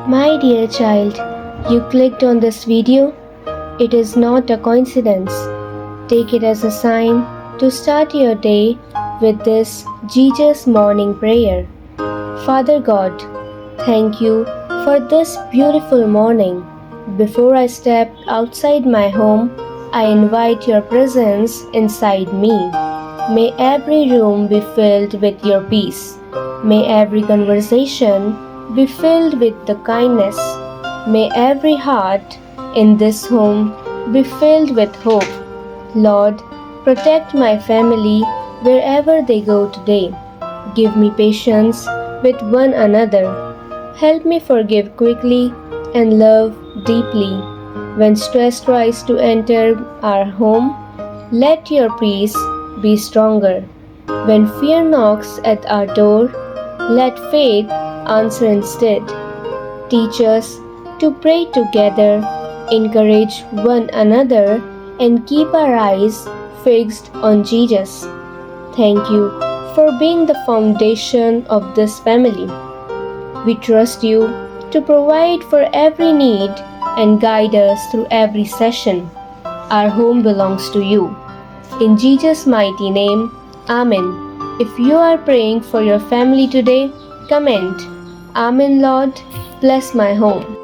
My dear child, you clicked on this video. It is not a coincidence. Take it as a sign to start your day with this Jesus morning prayer. Father God, thank you for this beautiful morning. Before I step outside my home, I invite your presence inside me. May every room be filled with your peace. May every conversation be filled with the kindness. May every heart in this home be filled with hope. Lord, protect my family wherever they go today. Give me patience with one another. Help me forgive quickly and love deeply. When stress tries to enter our home, let your peace be stronger. When fear knocks at our door, let faith answer instead. Teach us to pray together, encourage one another, and keep our eyes fixed on Jesus. Thank you for being the foundation of this family. We trust you to provide for every need and guide us through every session. Our home belongs to you. In Jesus' mighty name, Amen. If you are praying for your family today, comment, Amen Lord, bless my home.